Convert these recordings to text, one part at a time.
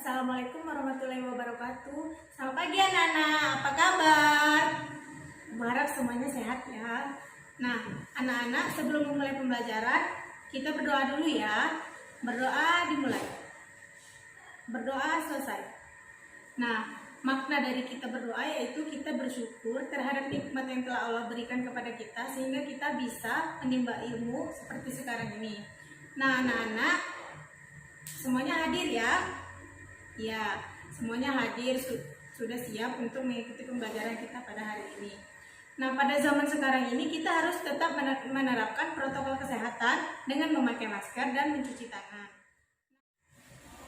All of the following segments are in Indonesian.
Assalamualaikum warahmatullahi wabarakatuh. Selamat pagi anak-anak, apa kabar? Harap semuanya sehat ya. Nah, anak-anak, sebelum memulai pembelajaran, kita berdoa dulu ya. Berdoa dimulai. Berdoa selesai. Nah, makna dari kita berdoa yaitu kita bersyukur terhadap nikmat yang telah Allah berikan kepada kita sehingga kita bisa menimba ilmu seperti sekarang ini. Nah, anak-anak, semuanya hadir ya. Ya, semuanya hadir, sudah siap untuk mengikuti pembelajaran kita pada hari ini. Nah, pada zaman sekarang ini kita harus tetap menerapkan protokol kesehatan dengan memakai masker dan mencuci tangan.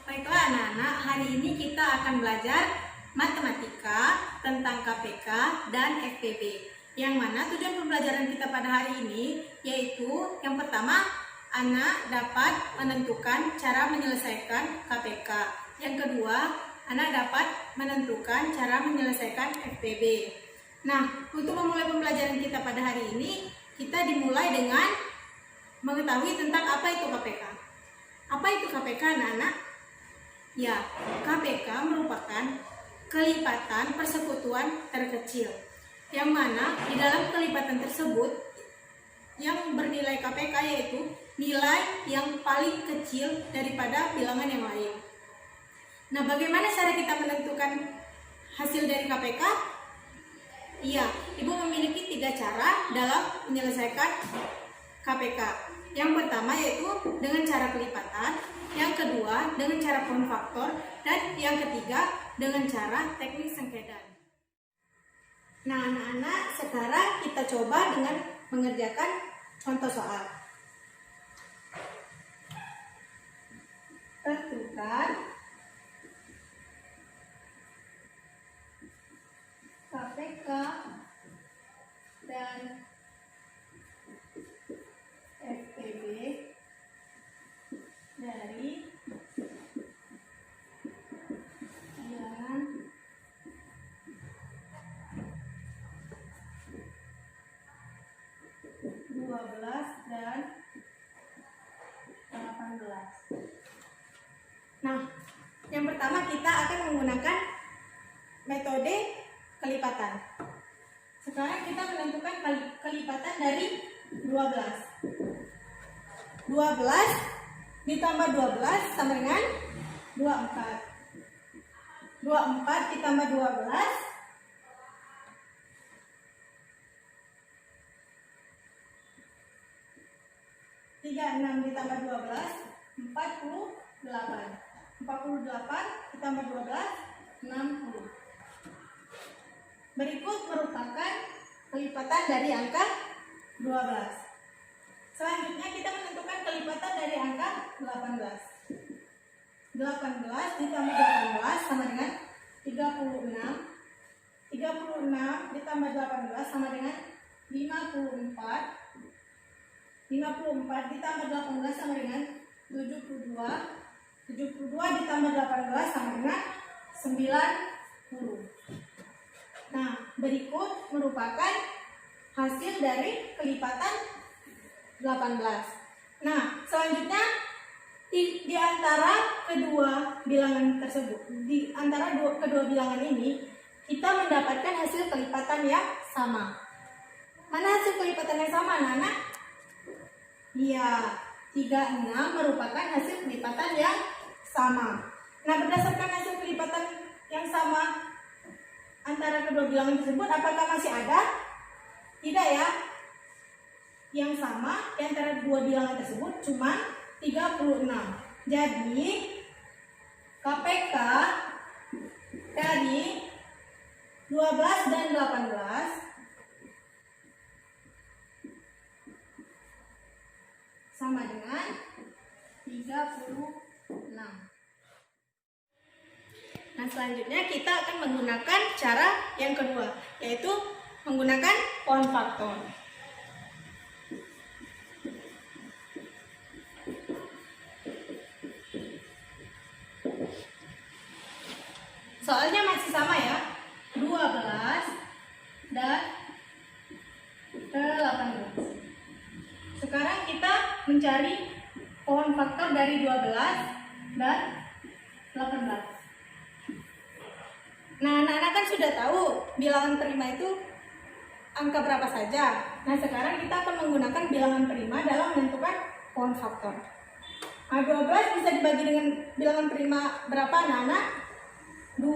Baiklah anak-anak, hari ini kita akan belajar matematika tentang KPK dan FPB. Yang mana tujuan pembelajaran kita pada hari ini yaitu yang pertama, anak dapat menentukan cara menyelesaikan KPK. Yang kedua, anak dapat menentukan cara menyelesaikan FPB. Nah, untuk memulai pembelajaran kita pada hari ini, kita dimulai dengan mengetahui tentang apa itu KPK. Apa itu KPK, anak-anak? Ya, KPK merupakan kelipatan persekutuan terkecil. Yang mana di dalam kelipatan tersebut, yang bernilai KPK yaitu nilai yang paling kecil daripada bilangan yang lain. Nah, bagaimana cara kita menentukan hasil dari KPK? Iya, Ibu memiliki 3 cara dalam menyelesaikan KPK. Yang pertama yaitu dengan cara kelipatan, yang kedua dengan cara pohon faktor, dan yang ketiga dengan cara teknik sengkedan. Nah, anak-anak, sekarang kita coba dengan mengerjakan contoh soal. Tentukan KPK dan FPB dari bilangan dan 18. Nah, yang pertama kita akan menggunakan metode kelipatan. Sekarang kita menentukan kelipatan dari 12. 12 ditambah 12 sama dengan 24. 24 ditambah 12 36 ditambah 12 48. 48 ditambah 12 60. Berikut merupakan kelipatan dari angka 12. Selanjutnya kita menentukan kelipatan dari angka 18. 18 ditambah 18 sama dengan 36. 36 ditambah 18 sama dengan 54. 54 ditambah 18 sama dengan 72. 72 ditambah 18 sama dengan 90. Nah, berikut merupakan hasil dari kelipatan 18. Nah, selanjutnya di antara kedua bilangan tersebut, di antara kedua bilangan ini, kita mendapatkan hasil kelipatan yang sama. Mana hasil kelipatan yang sama, anak-anak? Iya, 36 merupakan hasil kelipatan yang sama. Nah, berdasarkan hasil kelipatan yang sama antara kedua bilangan tersebut, apakah masih ada? Tidak ya. Yang sama di antara dua bilangan tersebut cuma 36. Jadi KPK dari 12 dan 18 sama dengan 36. Nah, selanjutnya kita akan menggunakan cara yang kedua, yaitu menggunakan pohon faktor. Soalnya masih sama ya, 12 dan 18. Sekarang kita mencari pohon faktor dari 12 dan 18. Nah, anak-anak kan sudah tahu bilangan prima itu angka berapa saja. Nah, sekarang kita akan menggunakan bilangan prima dalam menentukan pohon faktor. Nah, 12 bisa dibagi dengan bilangan prima berapa, anak-anak? 2.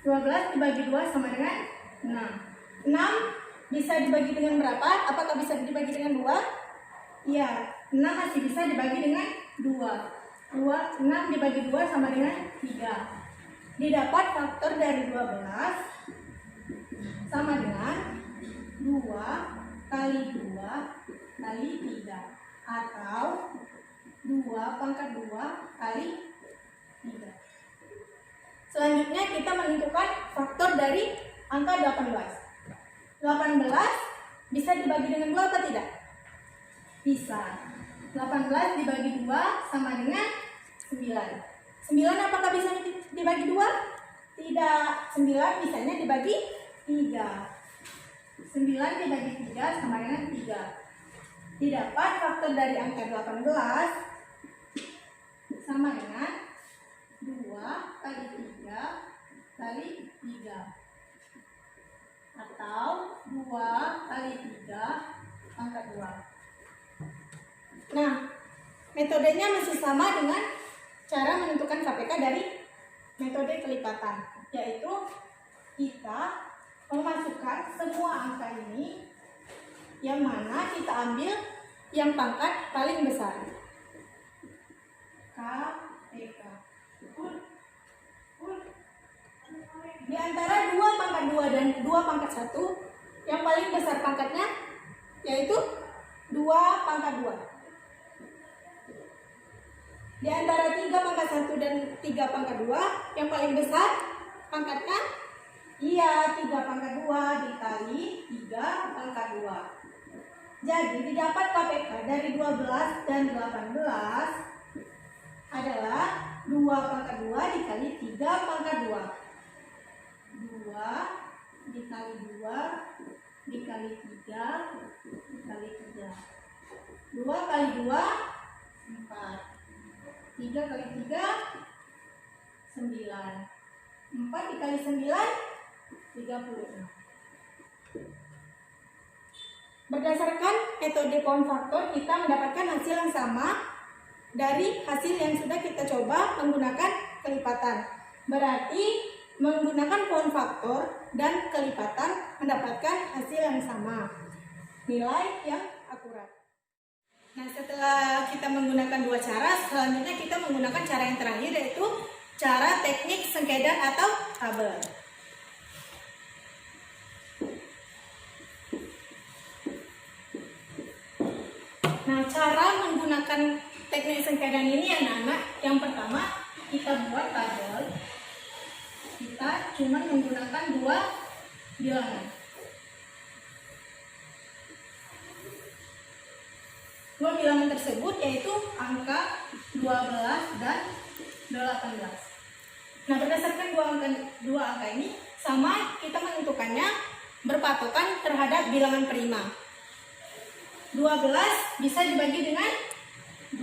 12 dibagi 2 sama dengan 6. 6 bisa dibagi dengan berapa? Apakah bisa dibagi dengan 2? Iya, 6 masih bisa dibagi dengan 2. 6 dibagi 2 sama dengan 3. Didapat faktor dari 12 sama dengan 2 kali 2 kali 3 atau 2 pangkat 2 kali 3. Selanjutnya kita menentukan faktor dari angka 18. 18 bisa dibagi dengan 2 atau tidak? Bisa. 18 dibagi 2 sama dengan 9. 9 apakah bisa dibagi 2? Tidak. 9 bisanya dibagi 3. 9 dibagi 3 sama dengan 3. Didapat faktor dari angka 18 sama dengan 2 kali 3 kali 3 atau 2 kali 3 pangkat 2. Nah, metodenya masih sama dengan cara menentukan KPK dari metode kelipatan, yaitu kita memasukkan semua angka ini yang mana kita ambil yang pangkat paling besar. KPK. Di antara 2 pangkat 2 dan 2 pangkat 1, yang paling besar pangkatnya yaitu 2 pangkat 2. Di antara 3 pangkat 1 dan 3 pangkat 2, yang paling besar pangkatnya? Iya, 3 pangkat 2 dikali 3 pangkat 2. Jadi didapat KPK dari 12 dan 18 adalah 2 pangkat 2 dikali 3 pangkat 2. 2 dikali 2 dikali 3 dikali 3. 2 kali 2, 4. 3 kali 3, 9. 4 dikali 9, 36. Berdasarkan metode pohon faktor, kita mendapatkan hasil yang sama dari hasil yang sudah kita coba menggunakan kelipatan. Berarti menggunakan pohon faktor dan kelipatan mendapatkan hasil yang sama, nilai yang akurat. Nah, setelah kita menggunakan 2 cara, selanjutnya kita menggunakan cara yang terakhir, yaitu cara teknik sengkedan atau tabel. Nah, cara menggunakan teknik sengkedan ini anak-anak, yang pertama kita buat tabel. Kita cuma menggunakan 2 bilangan. 2 bilangan tersebut yaitu angka 12 dan 18. Nah, berdasarkan dua angka ini sama, kita menentukannya berpatokan terhadap bilangan prima. 12 bisa dibagi dengan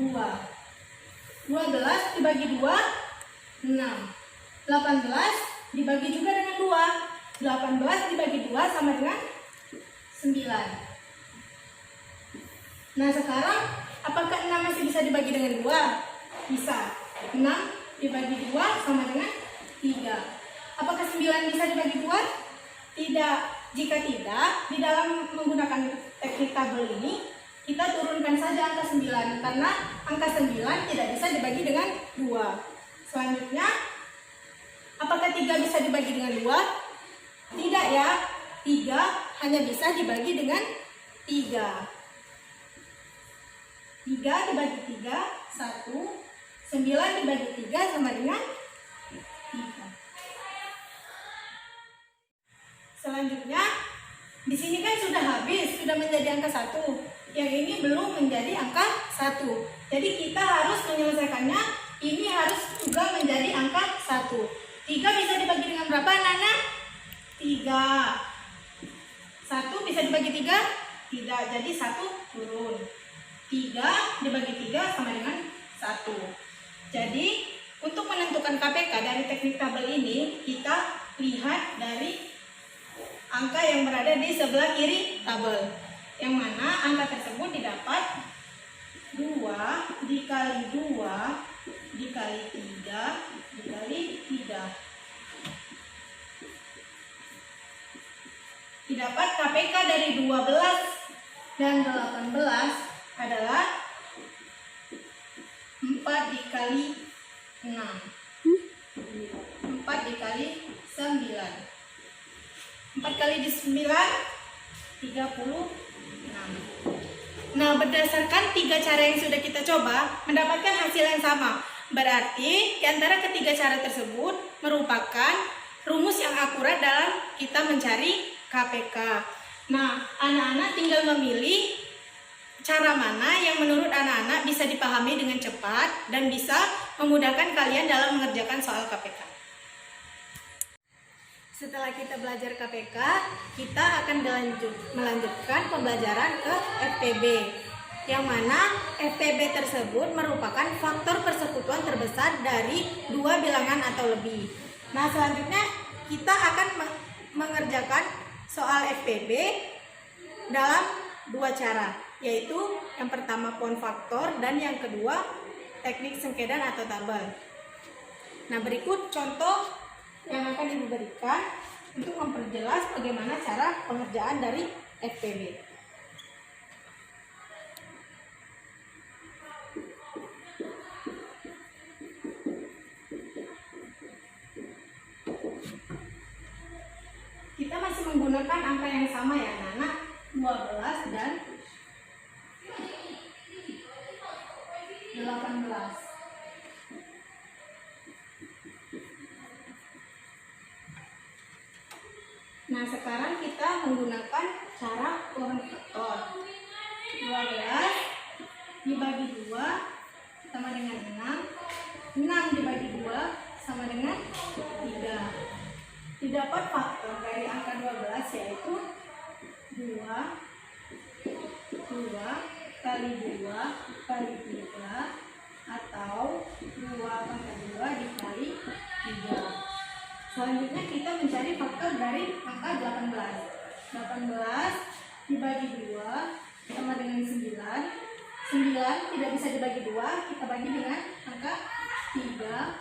2. 12 dibagi 2, 6. 18 dibagi juga dengan 2. 18 dibagi 2 sama dengan 9. Nah, sekarang apakah 6 masih bisa dibagi dengan 2? Bisa. 6 dibagi 2 sama dengan 3. Apakah 9 bisa dibagi 2? Tidak. Jika tidak, di dalam menggunakan teknik tabel ini, kita turunkan saja angka 9, karena angka 9 tidak bisa dibagi dengan 2. Selanjutnya, apakah 3 bisa dibagi dengan 2? Tidak ya. 3 hanya bisa dibagi dengan 3. 3 dibagi 3, 1. 9 dibagi 3 sama dengan 3. Selanjutnya, di sini kan sudah habis, sudah menjadi angka 1. Yang ini belum menjadi angka 1. Jadi kita harus menyelesaikannya, ini harus juga menjadi angka 1. 3 bisa dibagi dengan berapa, anak-anak? 3. 1 bisa dibagi 3? Tidak, jadi 1 turun. 3 dibagi 3 sama dengan 1. Jadi, untuk menentukan menentukan KPK dari teknik tabel ini, kita lihat dari angka yang berada di sebelah kiri tabel, yang mana angka tersebut didapat 2 dikali 2 dikali 3 dikali 3. Didapat KPK dari 12 dan 18 adalah 4 dikali 6. 4 dikali 9. 4 kali di 9, 36. Nah, berdasarkan 3 cara yang sudah kita coba, mendapatkan hasil yang sama. Berarti, di antara ketiga cara tersebut merupakan rumus yang akurat dalam kita mencari KPK. Nah, anak-anak tinggal memilih cara mana yang menurut anak-anak bisa dipahami dengan cepat dan bisa memudahkan kalian dalam mengerjakan soal KPK. Setelah kita belajar KPK, kita akan melanjutkan pembelajaran ke FPB, yang mana FPB tersebut merupakan faktor persekutuan terbesar dari 2 bilangan atau lebih. Nah, selanjutnya kita akan mengerjakan soal FPB dalam 2 cara, yaitu yang pertama poin faktor dan yang kedua teknik sengkedan atau tabel. Nah, berikut contoh yang akan diberikan untuk memperjelas bagaimana cara pengerjaan dari FPB. Kita masih menggunakan angka yang sama ya anak-anak, 12 dan 18. Nah, sekarang kita menggunakan cara poin faktor. 12 dibagi 2 sama dengan 6. 6 dibagi 2 sama dengan 3. Didapat faktor dari angka 12 yaitu 2 kali 2 kali 3 atau 2 pangkat 2 dikali 3. Selanjutnya kita mencari faktor dari angka 18. 18 dibagi 2 sama dengan 9. 9 tidak bisa dibagi 2, kita bagi dengan angka 3.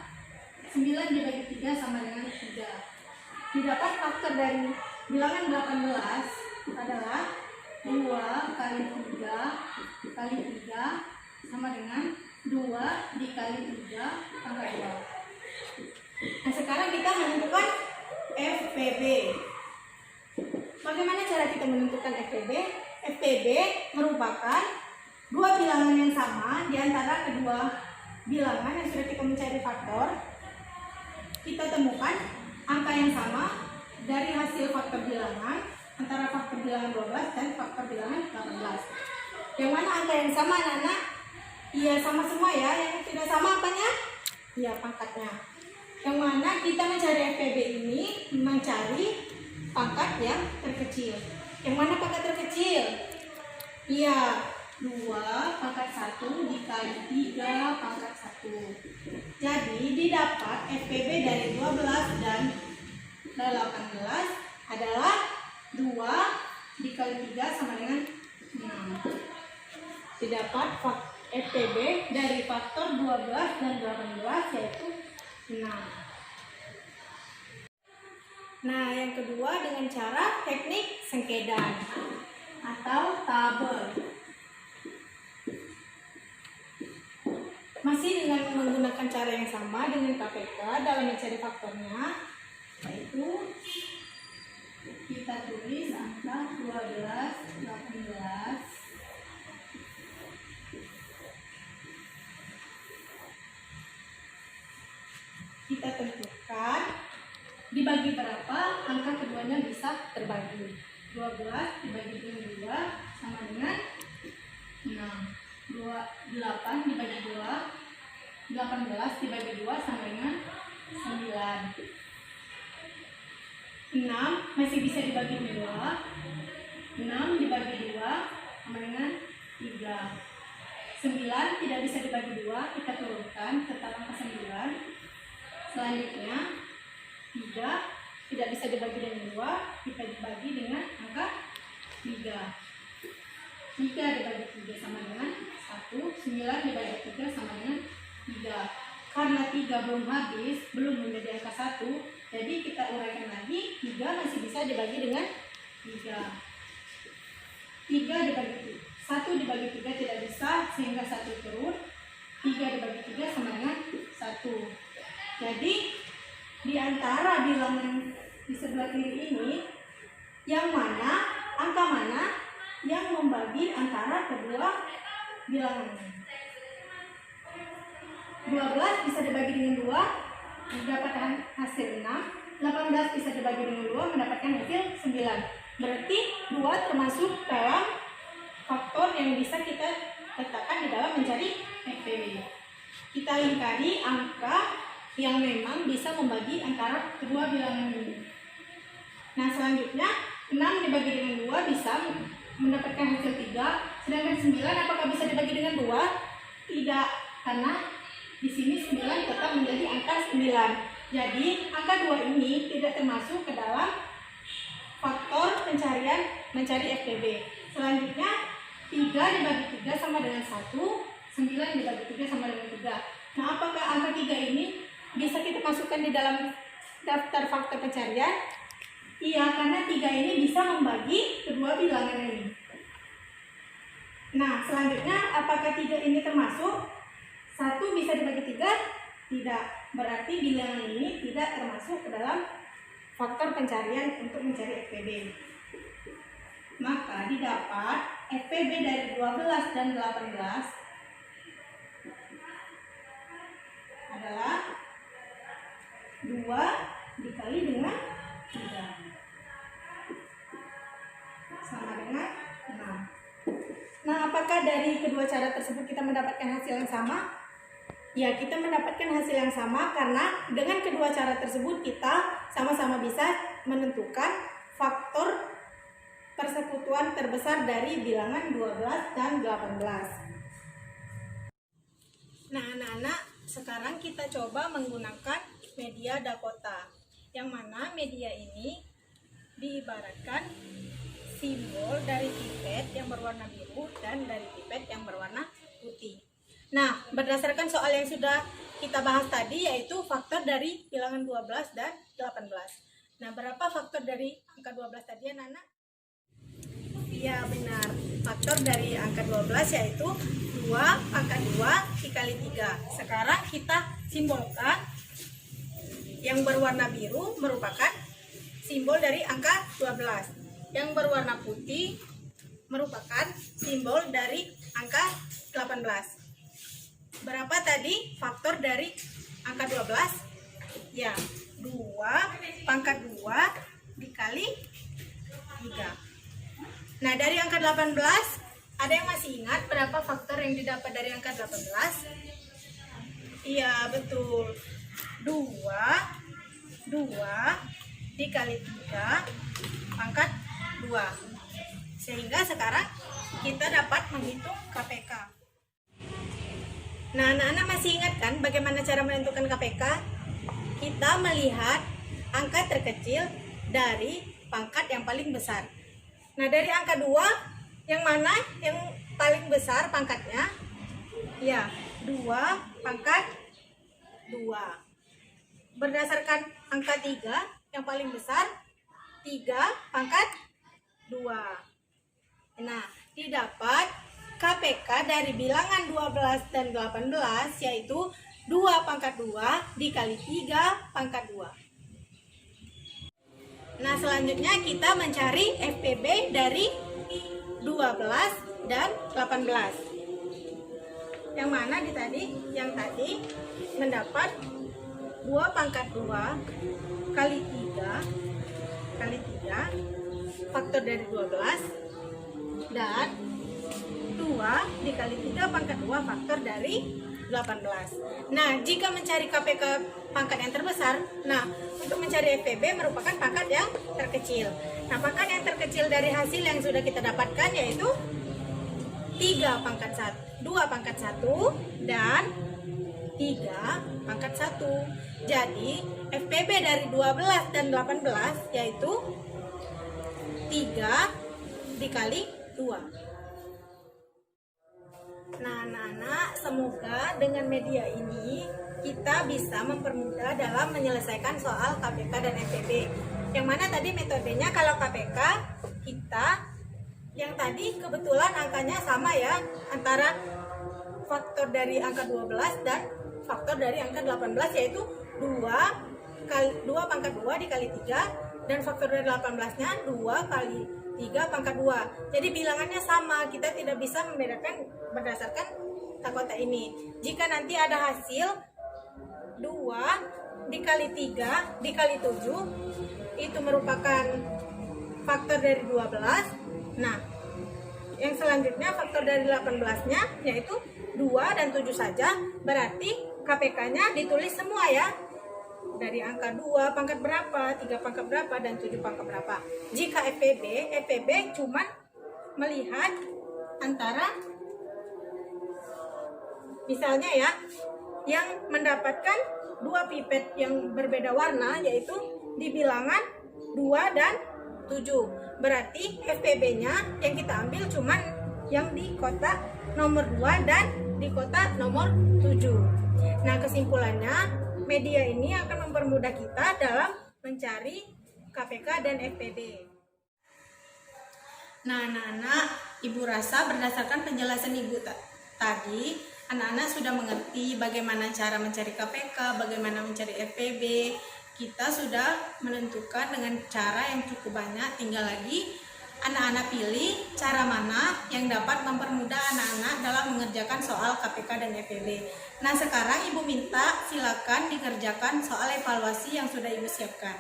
9 dibagi 3 sama dengan 3. Didapat faktor dari bilangan 18 adalah 2 kali 3 kali 3 sama dengan 2 dikali 3 pangkat 2. Nah, sekarang kita menentukan FPB. Bagaimana cara kita menentukan FPB? FPB merupakan 2 bilangan yang sama di antara kedua bilangan yang sudah kita mencari faktor. Kita temukan angka yang sama dari hasil faktor bilangan antara faktor bilangan 12 dan faktor bilangan 18. Yang mana angka yang sama anak-anak? Iya, sama semua ya. Yang tidak sama apanya? Iya, pangkatnya. Yang mana kita mencari FPB ini mencari pangkat yang terkecil. Yang mana pangkat terkecil? Iya, 2 pangkat 1 dikali 3 pangkat 1. Jadi didapat FPB dari 12 dan 18 adalah 2 dikali 3 sama dengan 6. Didapat FPB dari faktor 12 dan 18 yaitu 6. Nah, yang kedua dengan cara teknik sengkedan atau tabel. Masih dengan menggunakan cara yang sama dengan KPK dalam mencari faktornya, yaitu kita tulis angka 12, 18. Kita tentukan dibagi berapa angka keduanya bisa terbagi. 12 dibagi dengan 2 sama dengan 6. 8 dibagi 2, 18 dibagi 2 sama dengan 9. 6 masih bisa dibagi 2. 6 dibagi 2 sama dengan 3. 9 tidak bisa dibagi 2, kita turunkan tetap angka 9. selanjutnya 3 tidak bisa dibagi dengan 2, kita dibagi dengan angka 3. 3 dibagi 3 sama dengan 1, 9 dibagi 3 sama dengan 3. Karena 3 belum habis, belum menjadi angka 1, jadi kita uraikan lagi, 3 masih bisa dibagi dengan 3. 3 dibagi 3, 1 dibagi 3 tidak bisa, sehingga 1 turun. 3 dibagi 3 sama dengan 1. Jadi di antara bilangan di sebelah kiri ini, angka mana yang membagi antara kedua bilangan ini? 12 bisa dibagi dengan 2, mendapatkan hasil 6. 18 bisa dibagi dengan 2, mendapatkan hasil 9. Berarti 2 termasuk dalam faktor yang bisa kita letakkan di dalam mencari FPB. Kita lingkari angka yang memang bisa membagi antara kedua bilangan ini. Nah, selanjutnya 6 dibagi dengan 2 bisa mendapatkan hasil 3, sedangkan 9 apakah bisa dibagi dengan 2? Tidak, karena di sini 9 tetap menjadi angka 9. Jadi angka 2 ini tidak termasuk ke dalam faktor pencarian mencari FPB. Selanjutnya 3 dibagi 3 sama dengan 1, 9 dibagi 3 sama dengan 3. Nah, apakah angka 3 ini bisa kita masukkan di dalam daftar faktor pencarian? Iya, karena 3 ini bisa membagi kedua bilangan ini. Nah, selanjutnya apakah 3 ini termasuk? 1 bisa dibagi 3? Tidak. Berarti bilangan ini tidak termasuk ke dalam faktor pencarian untuk mencari FPB. Maka didapat FPB dari 12 dan 18 adalah 2 dikali dengan 3 sama dengan 6. Nah, apakah dari kedua cara tersebut kita mendapatkan hasil yang sama? Ya, kita mendapatkan hasil yang sama karena dengan kedua cara tersebut kita sama-sama bisa menentukan faktor persekutuan terbesar dari bilangan 12 dan 18. Nah, anak-anak, sekarang kita coba menggunakan media Dakota, yang mana media ini diibaratkan simbol dari pipet yang berwarna biru dan dari pipet yang berwarna putih. Nah, berdasarkan soal yang sudah kita bahas tadi, yaitu faktor dari bilangan 12 dan 18. Nah, berapa faktor dari angka 12 tadi, anak-anak? Iya, benar. Faktor dari angka 12 yaitu 2 pangkat 2 dikali 3. Sekarang kita simbolkan yang berwarna biru merupakan simbol dari angka 12. Yang berwarna putih merupakan simbol dari angka 18. Berapa tadi faktor dari angka 12? Ya, 2 pangkat 2 dikali 3. Nah, dari angka 18, ada yang masih ingat berapa faktor yang didapat dari angka 18? Iya, betul. 2 dikali 3 pangkat 2. Sehingga sekarang kita dapat menghitung KPK. Nah, anak-anak masih ingat kan bagaimana cara menentukan KPK? Kita melihat angka terkecil dari pangkat yang paling besar. Nah, dari angka 2, yang mana yang paling besar pangkatnya? Ya, 2 pangkat 2. Berdasarkan angka 3, yang paling besar 3 pangkat 2. Nah, didapat KPK dari bilangan 12 dan 18 yaitu 2 pangkat 2 dikali 3 pangkat 2. Nah, selanjutnya kita mencari FPB dari 12 dan 18. Yang mana yang tadi mendapat 2 pangkat 2 kali 3 faktor dari 12 dan 2 dikali 3 pangkat 2 faktor dari 18. Nah, jika mencari KPK pangkat yang terbesar, nah untuk mencari FPB merupakan pangkat yang terkecil. Nah, pangkat yang terkecil dari hasil yang sudah kita dapatkan yaitu 2 pangkat 1 dan 3 pangkat 1. Jadi FPB dari 12 dan 18 yaitu 3 dikali 2. Nah, anak-anak, semoga dengan media ini kita bisa mempermudah dalam menyelesaikan soal KPK dan FPB. Yang mana tadi metodenya kalau KPK kita yang tadi kebetulan angkanya sama ya, antara faktor dari angka 12 dan faktor dari angka 18 yaitu 2 pangkat 2 dikali 3 dan faktor dari 18-nya 2 kali 3 pangkat 2. Jadi bilangannya sama, kita tidak bisa membedakan berdasarkan kotak ini. Jika nanti ada hasil 2 dikali 3 dikali 7 itu merupakan faktor dari 12. Nah, yang selanjutnya faktor dari 18-nya yaitu 2 dan 7 saja. Berarti KPK-nya ditulis semua ya. Dari angka 2 pangkat berapa, 3 pangkat berapa, dan 7 pangkat berapa. Jika FPB cuma melihat antara misalnya ya, yang mendapatkan 2 pipet yang berbeda warna yaitu di bilangan 2 dan 7. Berarti FPB-nya yang kita ambil cuma yang di kotak nomor 2 dan di kotak nomor 7. Nah, kesimpulannya media ini akan mempermudah kita dalam mencari KPK dan FPB. Nah, anak-anak, Ibu rasa berdasarkan penjelasan Ibu tadi, anak-anak sudah mengerti bagaimana cara mencari KPK, bagaimana mencari FPB. Kita sudah menentukan dengan cara yang cukup banyak, tinggal lagi anak-anak pilih cara mana yang dapat mempermudah anak-anak dalam mengerjakan soal KPK dan FPB. Nah, sekarang Ibu minta silakan dikerjakan soal evaluasi yang sudah Ibu siapkan.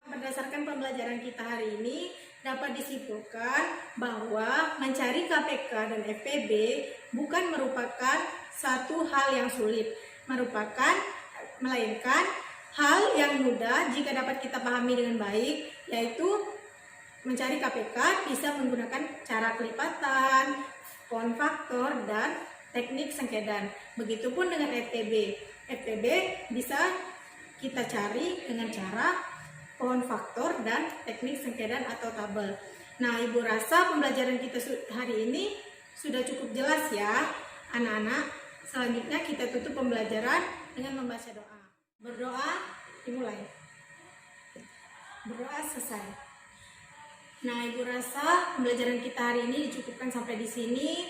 Berdasarkan pembelajaran kita hari ini, dapat disimpulkan bahwa mencari KPK dan FPB bukan merupakan satu hal yang sulit, melainkan hal yang mudah jika dapat kita pahami dengan baik, yaitu mencari KPK bisa menggunakan cara kelipatan, pohon faktor, dan teknik sengkedan. Begitupun dengan FPB. FPB bisa kita cari dengan cara pohon faktor dan teknik sengkedan atau tabel. Nah, Ibu rasa pembelajaran kita hari ini sudah cukup jelas ya, anak-anak. Selanjutnya kita tutup pembelajaran dengan membaca doa. Berdoa dimulai. Berdoa selesai. Nah, Ibu rasa pembelajaran kita hari ini dicukupkan sampai di sini.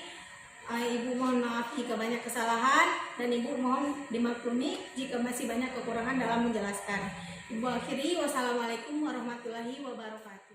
Ibu mohon maaf jika banyak kesalahan dan Ibu mohon dimaklumi jika masih banyak kekurangan dalam menjelaskan. Ibu akhiri, wassalamualaikum warahmatullahi wabarakatuh.